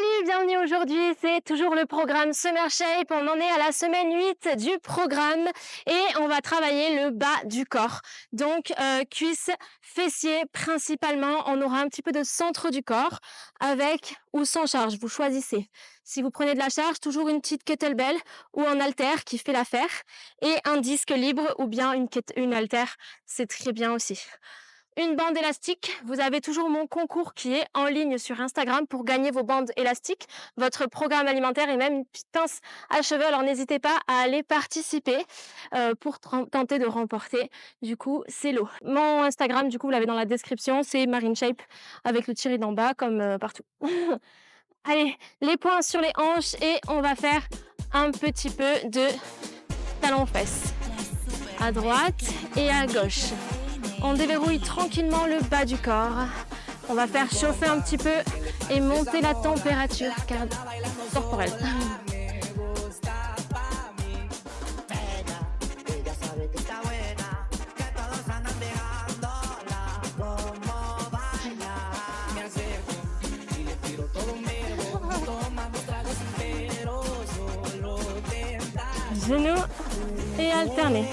Salut, bienvenue aujourd'hui, c'est toujours le programme Summer Shape, on en est à la semaine 8 du programme et on va travailler le bas du corps, donc cuisses, fessiers principalement, on aura un petit peu de centre du corps avec ou sans charge, vous choisissez. Si vous prenez de la charge, toujours une petite kettlebell ou un haltère qui fait l'affaire et un disque libre ou bien une haltère, c'est très bien aussi. Une bande élastique, vous avez toujours mon concours qui est en ligne sur Instagram pour gagner vos bandes élastiques, votre programme alimentaire et même une petite pince à cheveux. Alors n'hésitez pas à aller participer pour tenter de remporter du coup ces lots. Mon Instagram, du coup, vous l'avez dans la description, c'est Marine Shape avec le tiré d'en bas comme partout. Allez, les poings sur les hanches et on va faire un petit peu de talons-fesses à droite et à gauche. On déverrouille tranquillement le bas du corps. On va faire chauffer un petit peu et monter la température corporelle. Genoux et alternés.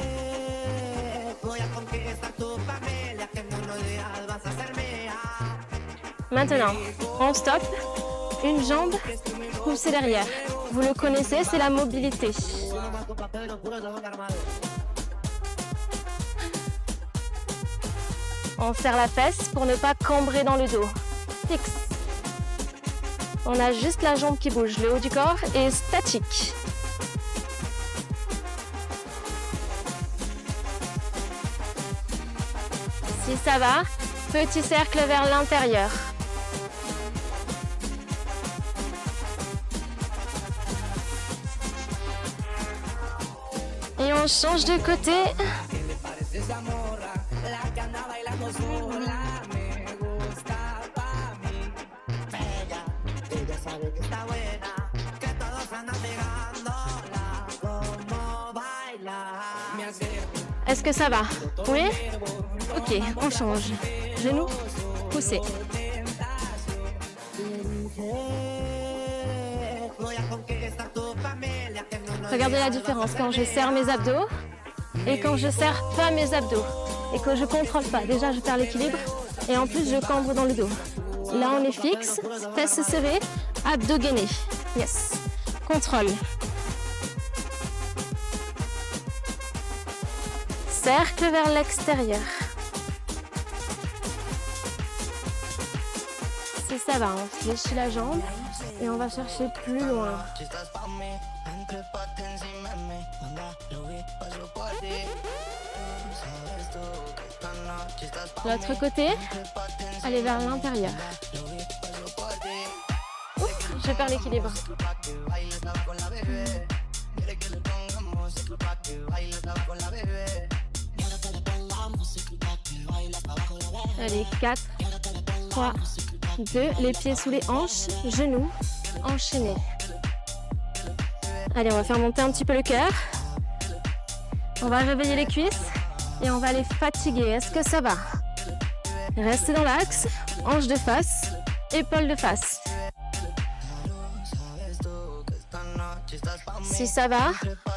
Maintenant, on stoppe, une jambe poussée derrière. Vous le connaissez, c'est la mobilité. On serre la fesse pour ne pas cambrer dans le dos. Fixe. On a juste la jambe qui bouge, le haut du corps est statique. Si ça va, petit cercle vers l'intérieur. Et on change de côté. Est-ce que ça va? Oui? Ok, on change. Genoux, poussez. Regardez la différence quand je serre mes abdos et quand je serre pas mes abdos et que je contrôle pas. Déjà, je perds l'équilibre et en plus, je cambre dans le dos. Là, on est fixe, fesses serrées, abdos gainés. Yes. Contrôle. Cercle vers l'extérieur. Si ça va, on fléchit la jambe et on va chercher plus loin. L'autre côté, allez vers l'intérieur. Je perds l'équilibre. Allez, 4, 3, 2, les pieds sous les hanches, genoux, enchaînés. Allez, on va faire monter un petit peu le cœur. On va réveiller les cuisses et on va les fatiguer. Est-ce que ça va? Restez dans l'axe, hanche de face, épaule de face. Si ça va,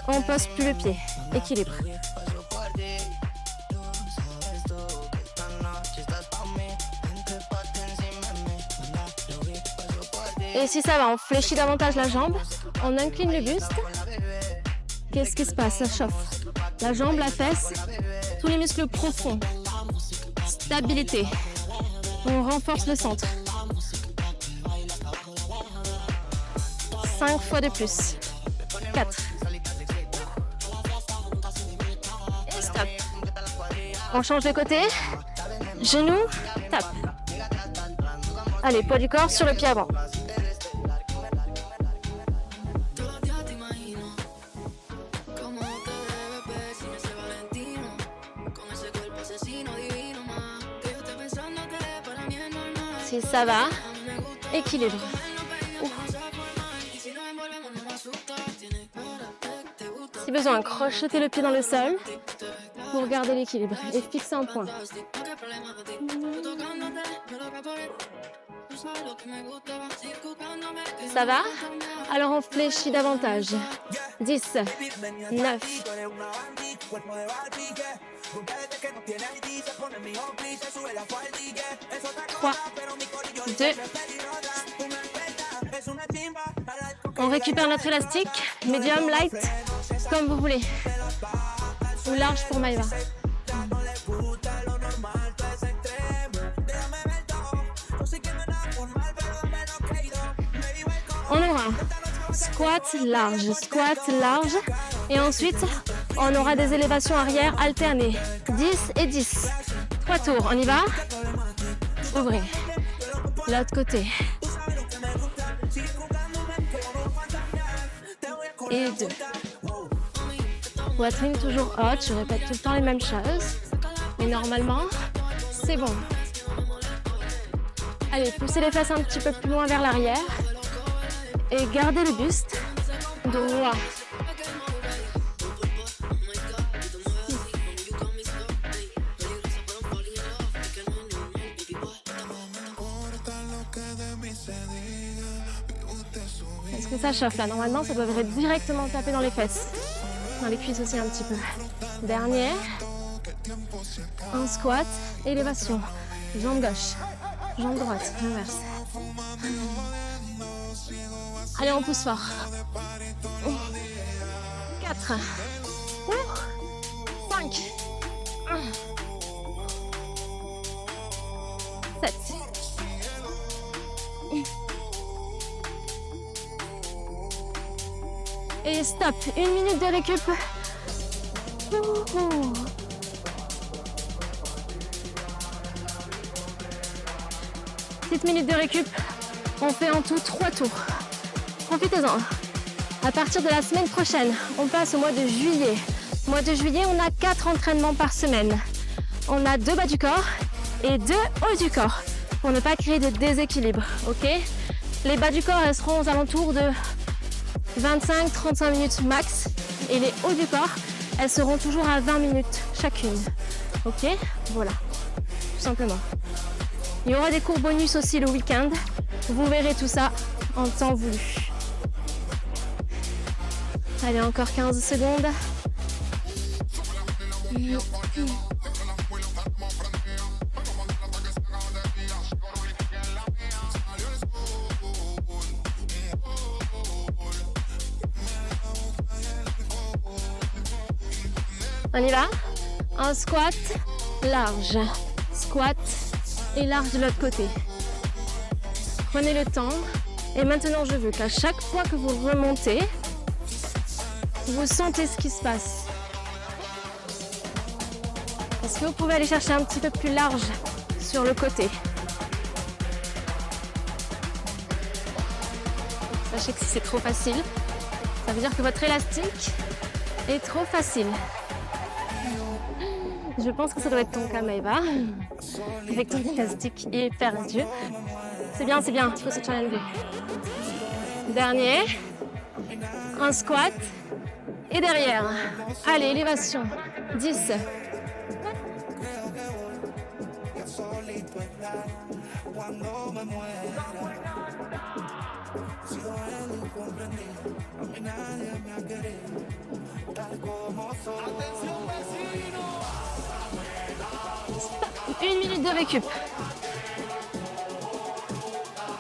on pose plus le pied. Équilibre. Et si ça va, on fléchit davantage la jambe, on incline le buste. Qu'est-ce qui se passe? Ça chauffe. La jambe, la fesse, tous les muscles profonds. Stabilité. On renforce le centre. 5 fois de plus. 4. Et stop. On change de côté. Genoux, tape. Allez, poids du corps sur le pied avant. Si ça va, équilibre. Si besoin, crochetez le pied dans le sol pour garder l'équilibre et fixer un point. Ça va? Alors on fléchit davantage. 10, 9, 3, 2. On récupère notre élastique, medium, light, comme vous voulez. Ou large pour Maïva. On aura squat large. Et ensuite, on aura des élévations arrière alternées. 10 et 10. 3 tours, on y va? Ouvrez. L'autre côté. Et 2. Poitrine toujours haute, je répète tout le temps les mêmes choses. Mais normalement, c'est bon. Allez, poussez les fesses un petit peu plus loin vers l'arrière. Et gardez le buste droit. Est-ce que ça chauffe là? Normalement, ça devrait directement taper dans les fesses. Dans les cuisses aussi un petit peu. Dernier. Un squat, élévation. Jambe gauche, jambe droite, inverse. Allez, on pousse fort. 4, 5, 7. Et stop, 1 minute de récup. Petite minute de récup. On fait en tout 3 tours. Profitez-en. À partir de la semaine prochaine, on passe au mois de juillet. Au mois de juillet, on a 4 entraînements par semaine. On a 2 bas du corps et 2 hauts du corps pour ne pas créer de déséquilibre. Ok? Les bas du corps, elles seront aux alentours de 25-35 minutes max. Et les hauts du corps, elles seront toujours à 20 minutes chacune. Ok? Voilà. Tout simplement. Il y aura des cours bonus aussi le week-end. Vous verrez tout ça en temps voulu. Allez, encore 15 secondes. On y va? Un squat large. Squat et large de l'autre côté. Prenez le temps. Et maintenant, je veux qu'à chaque fois que vous remontez, vous sentez ce qui se passe. Est-ce que vous pouvez aller chercher un petit peu plus large sur le côté? Sachez que si c'est trop facile, ça veut dire que votre élastique est trop facile. Je pense que ça doit être ton cas, Maïva. Avec ton élastique hyper dur. C'est bien, il faut se challenger. Dernier. Un squat. Et derrière. Allez, élévation. 10. Une minute de récup.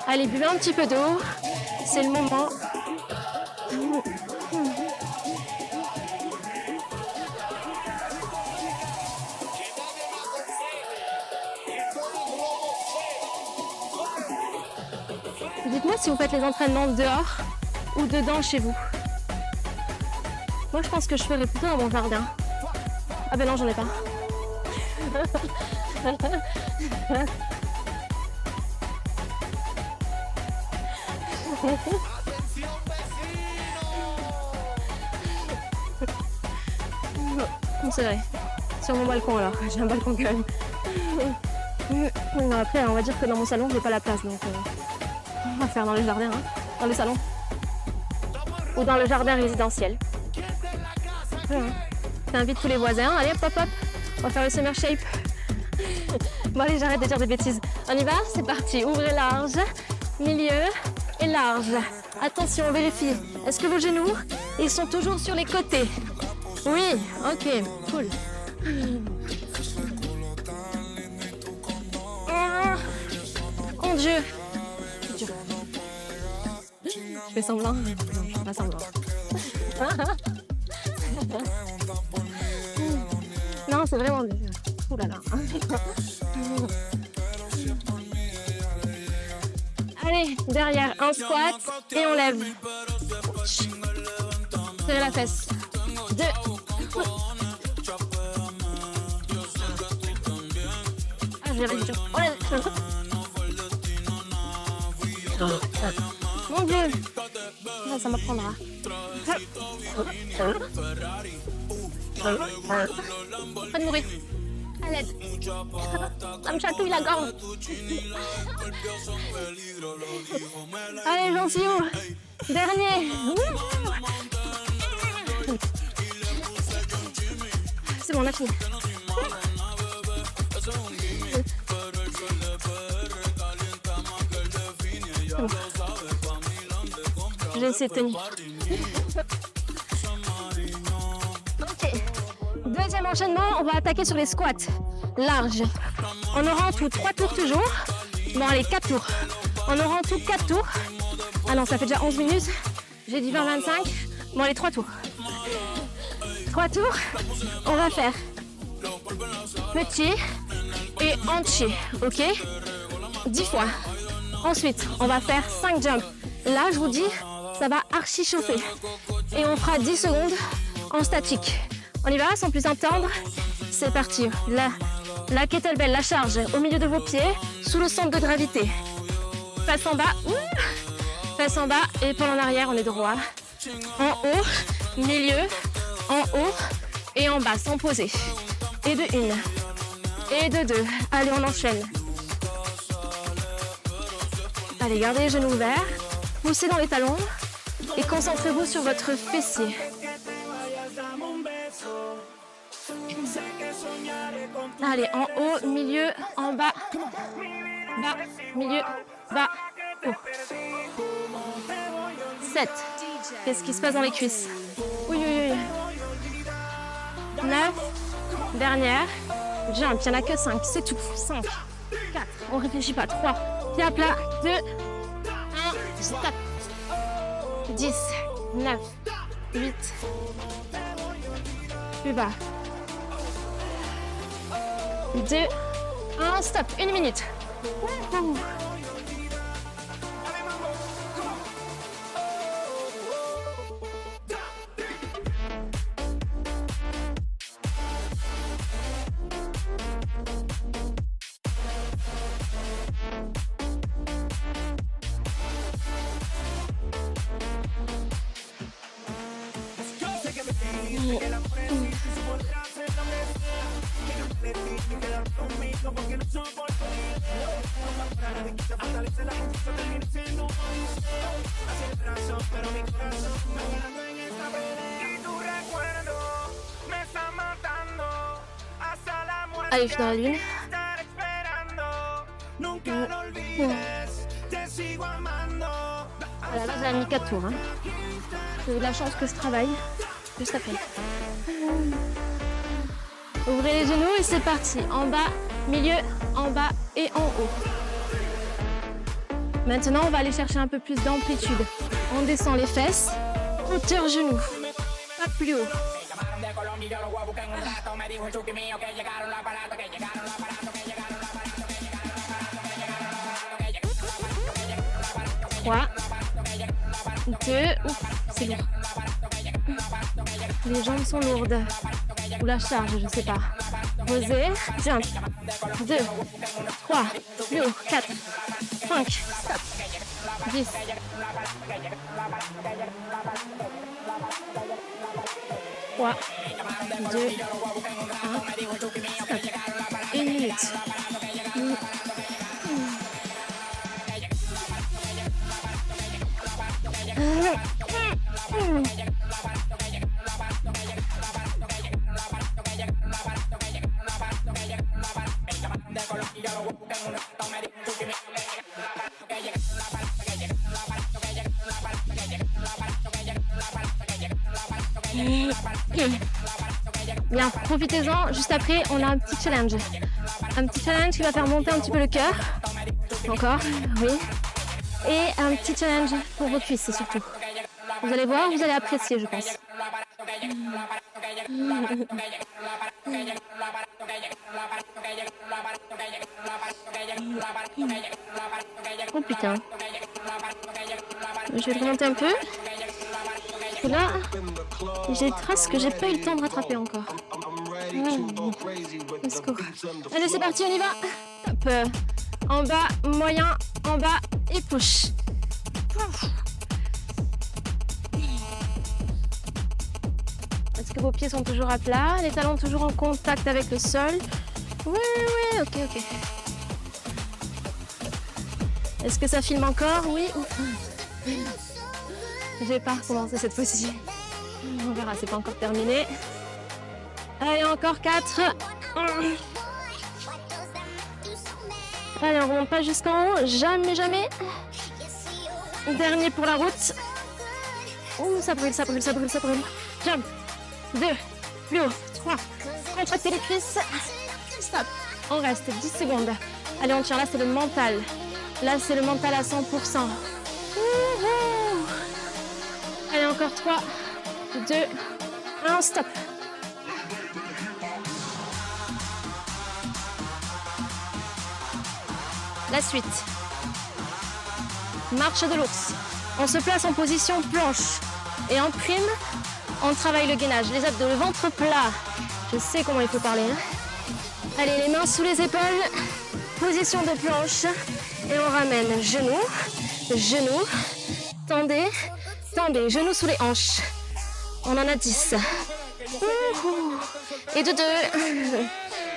Allez, buvez un petit peu d'eau. C'est le moment. Dites-moi si vous faites les entraînements dehors ou dedans chez vous. Moi, je pense que je ferais plutôt dans mon jardin. Ah ben non, j'en ai pas. C'est vrai. Sur mon balcon alors, j'ai un balcon quand même. Non, après, on va dire que dans mon salon, j'ai pas la place, donc on va faire dans le jardin, hein, dans le salon. Ou dans le jardin résidentiel. Ouais, hein. T'invites tous les voisins, allez hop hop hop, on va faire le summer shape. Bon allez, j'arrête de dire des bêtises. On y va? C'est parti, ouvrez large, milieu, et large. Attention, vérifie. Est-ce que vos genoux, ils sont toujours sur les côtés? Oui, ok, cool. Mon Dieu. Je fais semblant? Non, je fais pas semblant. Non, c'est vraiment bien. Ouh là là. Allez, derrière, un squat et on lève. Serrez la fesse. 2. Ah, j'ai réussi. On lève. Mon Dieu. Ah, ça m'apprendra. Pas de mourir. À l'aide. Ça me chatouille la gorge. Allez, j'en suis où? Dernier. C'est bon, on a fini. Bon. J'ai essayé de tenir. Ok. Deuxième enchaînement, on va attaquer sur les squats larges. On aura en tout 3 tours toujours. Bon, allez, 4 tours. On aura en tout 4 tours. Ah non, ça fait déjà 11 minutes. J'ai dit 20-25. Bon, allez, 3 tours. 3 tours. On va faire petit et entier. Ok? 10 fois. Ensuite, on va faire 5 jumps. Là, je vous dis, ça va archi chauffer. Et on fera 10 secondes en statique. On y va sans plus attendre. C'est parti. La kettlebell, la charge au milieu de vos pieds, sous le centre de gravité. Face en bas. Face en bas. Épaule en arrière, on est droit. En haut, milieu, en haut et en bas, sans poser. Et de 1. Et de 2. Allez, on enchaîne. Allez, gardez les genoux ouverts. Poussez dans les talons. Et concentrez-vous sur votre fessier. Allez, en haut, milieu, en bas. Bas, milieu, bas, haut. 7. Qu'est-ce qui se passe dans les cuisses? Oui, oui, oui. 9. Dernière. Jump, il n'y en a que 5, c'est tout. 5, 4, on ne réfléchit pas. 3, pied à plat. 2, 1, stop. 10, 9, 8. Plus bas. 2, 1, stop. 1 minute. Allez, je suis dans la lune. Voilà, là j'ai mis 4 tours. Hein. J'ai eu de la chance que je travaille juste après. Ouvrez les genoux et c'est parti. En bas, milieu, en bas et en haut. Maintenant, on va aller chercher un peu plus d'amplitude. On descend les fesses, hauteur genoux, pas plus haut. 3, 2, c'est lourd. Les jambes sont lourdes. Ou la charge, je sais pas. Posez, jump. 2, 3, plus haut, 4, 5, stop. 10. 3, 2, 1, stop. 1 minute. Bien, profitez-en. Juste après, on a un petit challenge. Un petit challenge qui va faire monter un petit peu le cœur. Encore, oui. Et un petit challenge pour vos cuisses surtout. Vous allez voir, vous allez apprécier, je pense. Oh putain. Je vais le remonter un peu. Et là, j'ai des traces que j'ai pas eu le temps de rattraper encore. Let's go. Allez, c'est parti, on y va. Hop. En bas, moyen, en bas et push. Est-ce que vos pieds sont toujours à plat? Les talons toujours en contact avec le sol? Oui, ok. Est-ce que ça filme encore? Oui. Je vais pas recommencer cette fois-ci. On verra, c'est pas encore terminé. Allez, encore 4. Allez, on remonte pas jusqu'en haut. Jamais. Dernier pour la route. Ouh, ça brûle. Jump. 2, plus haut, 3. Contractez les cuisses. Stop. On reste 10 secondes. Allez, on tire. Là, c'est le mental. Là, c'est le mental à 100%. Allez, encore 3, 2, 1, stop. La suite. Marche de l'ours. On se place en position planche. Et en prime, on travaille le gainage. Les abdos, le ventre plat. Je sais comment il faut parler. Allez, les mains sous les épaules. Position de planche. Et on ramène genoux, tendez, genoux sous les hanches. On en a 10. Et de 2.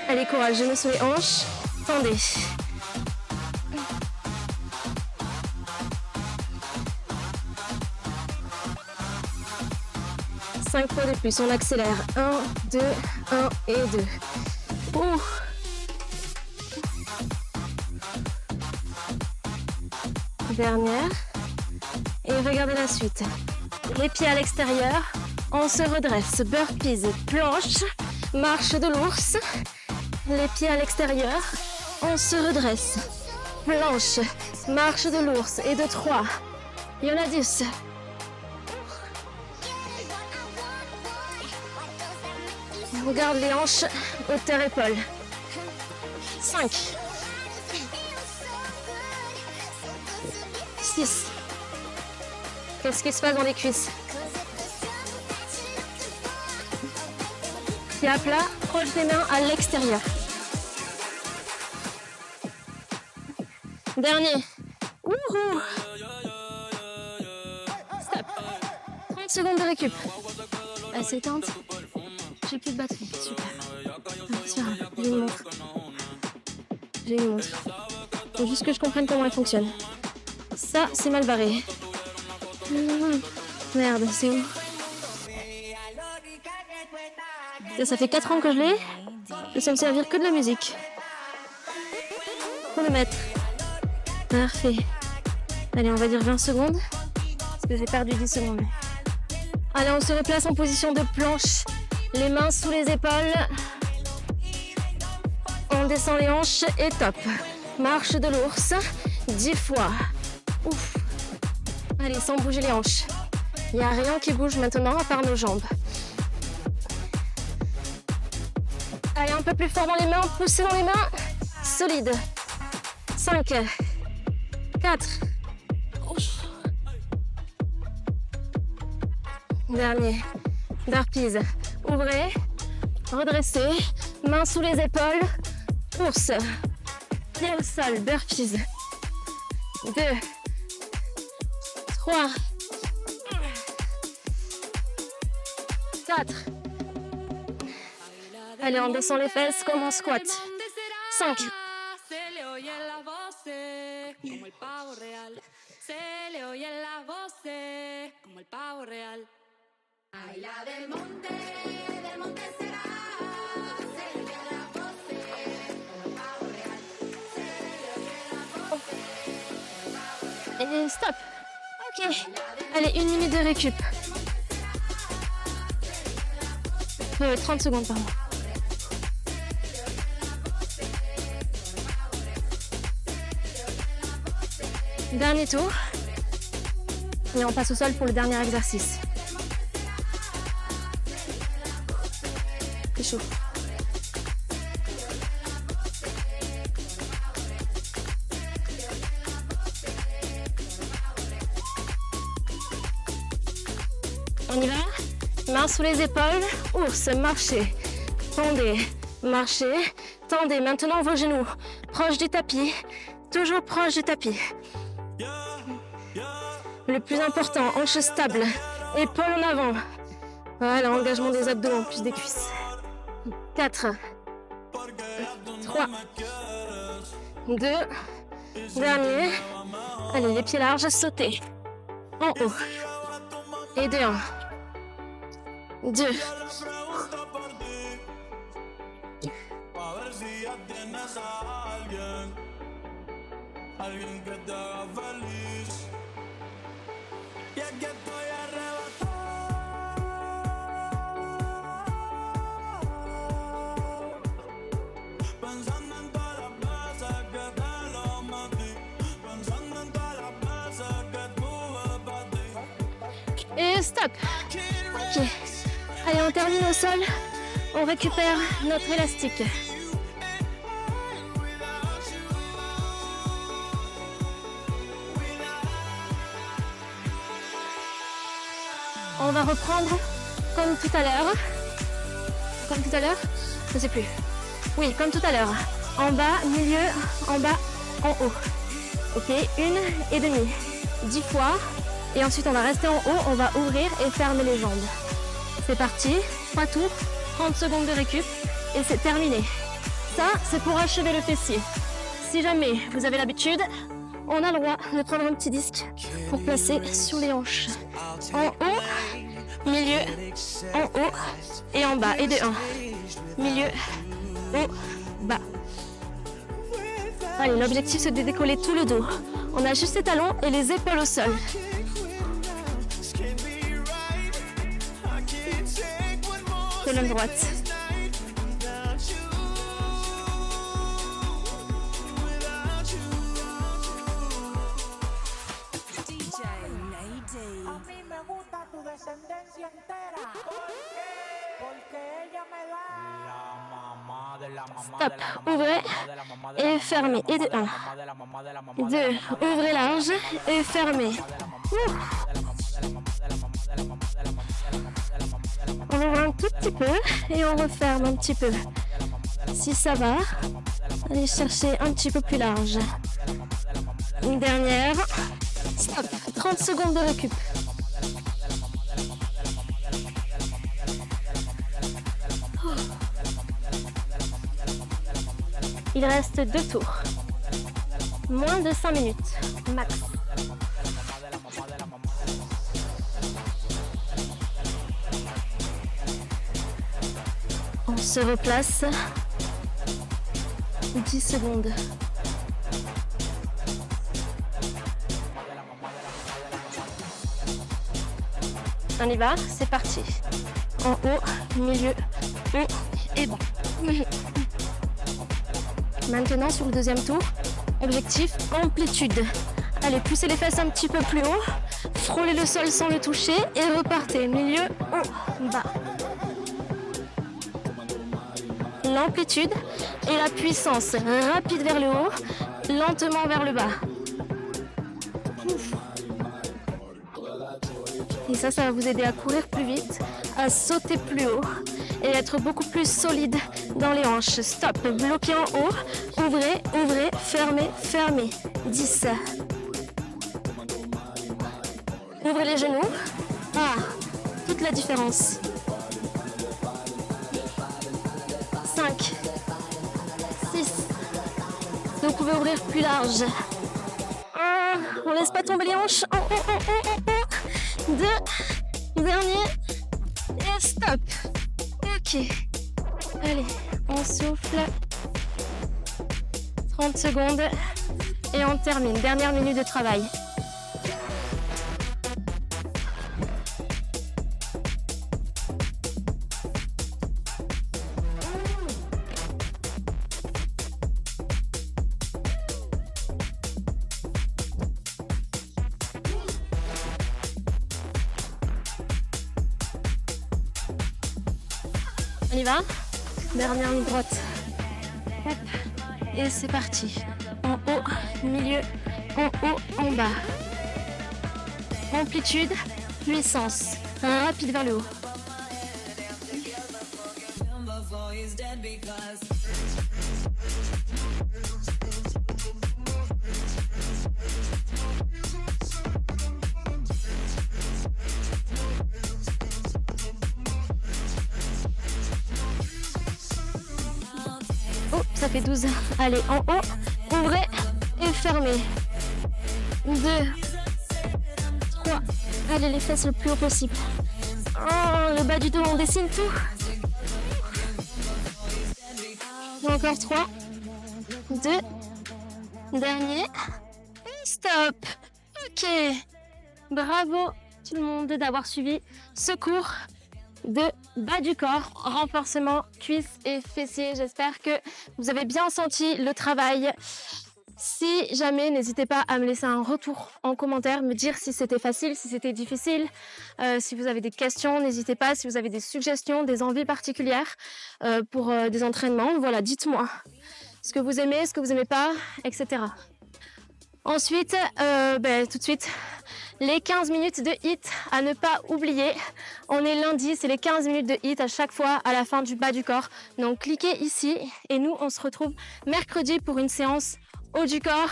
Allez, courage, genoux sous les hanches, tendez. Cinq fois de plus, on accélère. 1, 2, 1 et 2. Dernière. Et regardez la suite. Les pieds à l'extérieur. On se redresse. Burpees, planche, marche de l'ours. Les pieds à l'extérieur. On se redresse. Planche, marche de l'ours. Et de 3. Il y en a 10. On garde les hanches, hauteur épaule. 5. 6. Qu'est-ce qui se passe dans les cuisses? Pieds à plat, proche des mains à l'extérieur. Dernier. Wouhou! Stop. 30 secondes de récup. Elle s'éteinte. J'ai plus de batterie. Super. C'est pas grave. J'ai une montre. Faut juste que je comprenne comment elle fonctionne. Ça, c'est mal barré. Merde, c'est où? Ça fait 4 ans que je l'ai. Je sais me servir que de la musique. Faut le mettre. Parfait. Allez, on va dire 20 secondes. Parce que j'ai perdu 10 secondes. Allez, on se replace en position de planche. Les mains sous les épaules. On descend les hanches et top. Marche de l'ours. 10 fois. Ouf. Allez, sans bouger les hanches. Il n'y a rien qui bouge maintenant à part nos jambes. Allez, un peu plus fort dans les mains. Poussez dans les mains. Solide. 5. 4. Dernier. Burpees. Ouvrez. Redressez. Mains sous les épaules. Ours. Pied au sol. Burpees. 2. 3. 4. Allez, on descend les fesses comme en squat. 5. Et stop. Ok. Allez, 1 minute de récup. 30 secondes, pardon. Dernier tour. Et on passe au sol pour le dernier exercice. C'est chaud. On y va? Mains sous les épaules. Ours, marchez. Tendez, marchez. Tendez. Maintenant vos genoux proches du tapis. Toujours proche du tapis. Le plus important, hanches stables. Épaules en avant. Voilà, engagement des abdos plus des cuisses. 4, 3, 2, dernier. Allez, les pieds larges, sautez. En haut. Et 2, 1. 2. Et stop. Ok. Allez, on termine au sol. On récupère notre élastique. On va reprendre comme tout à l'heure. Comme tout à l'heure? Je ne sais plus. Oui, comme tout à l'heure. En bas, milieu, en bas, en haut. Ok, 1,5. 10 fois. Et ensuite, on va rester en haut, on va ouvrir et fermer les jambes. C'est parti, 3 tours, 30 secondes de récup et c'est terminé. Ça, c'est pour achever le fessier. Si jamais vous avez l'habitude, on a le droit de prendre un petit disque pour placer sur les hanches. En haut, milieu, en haut et en bas. Et de 1. Milieu, haut, bas. Allez, l'objectif, c'est de décoller tout le dos. On a juste les talons et les épaules au sol. Colonne droite. Stop, ouvrez et fermez. Et de 1. 2, ouvrez large et fermez. On ouvre un tout petit peu et on referme un petit peu. Si ça va, allez chercher un petit peu plus large. Une dernière. Stop, 30 secondes de récup. Il reste 2 tours. Moins de 5 minutes, max. On se replace. 10 secondes. On y va, c'est parti. En haut, milieu, haut et bas. Maintenant, sur le deuxième tour, objectif amplitude. Allez, poussez les fesses un petit peu plus haut, frôlez le sol sans le toucher et repartez. Milieu, haut, bas. L'amplitude et la puissance. Rapide vers le haut, lentement vers le bas. Et ça va vous aider à courir plus vite, à sauter plus haut et être beaucoup plus solide dans les hanches. Stop, bloquez en haut, ouvrez, ouvrez, fermez, fermez. 10. Ouvrez les genoux. Ah, toute la différence. 5, 6. Vous pouvez ouvrir plus large. 1, on laisse pas tomber les hanches. 2, dernier. Et stop. Ok. Allez, on souffle. 30 secondes. Et on termine. Dernière minute de travail. On y va. Dernière ligne droite. Hop. Et c'est parti. En haut, milieu, en haut, en bas. Amplitude, puissance. Rapide vers le haut. Oh, ça fait 12. Allez, en haut, ouvrez et fermez. 2, 3. Allez, les fesses le plus haut possible. Oh, le bas du dos, on dessine tout. Encore 3, 2, dernier. Et stop. Ok. Bravo tout le monde d'avoir suivi ce cours de bas du corps, renforcement cuisses et fessiers. J'espère que vous avez bien senti le travail. Si jamais, n'hésitez pas à me laisser un retour en commentaire, me dire si c'était facile, si c'était difficile. Si vous avez des questions, n'hésitez pas. Si vous avez des suggestions, des envies particulières pour des entraînements, voilà, dites-moi ce que vous aimez, ce que vous n'aimez pas, etc. Ensuite, tout de suite, les 15 minutes de HIIT à ne pas oublier. On est lundi, c'est les 15 minutes de HIIT à chaque fois à la fin du bas du corps. Donc cliquez ici et nous, on se retrouve mercredi pour une séance haut du corps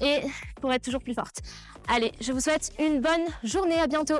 et pour être toujours plus forte. Allez, je vous souhaite une bonne journée, à bientôt.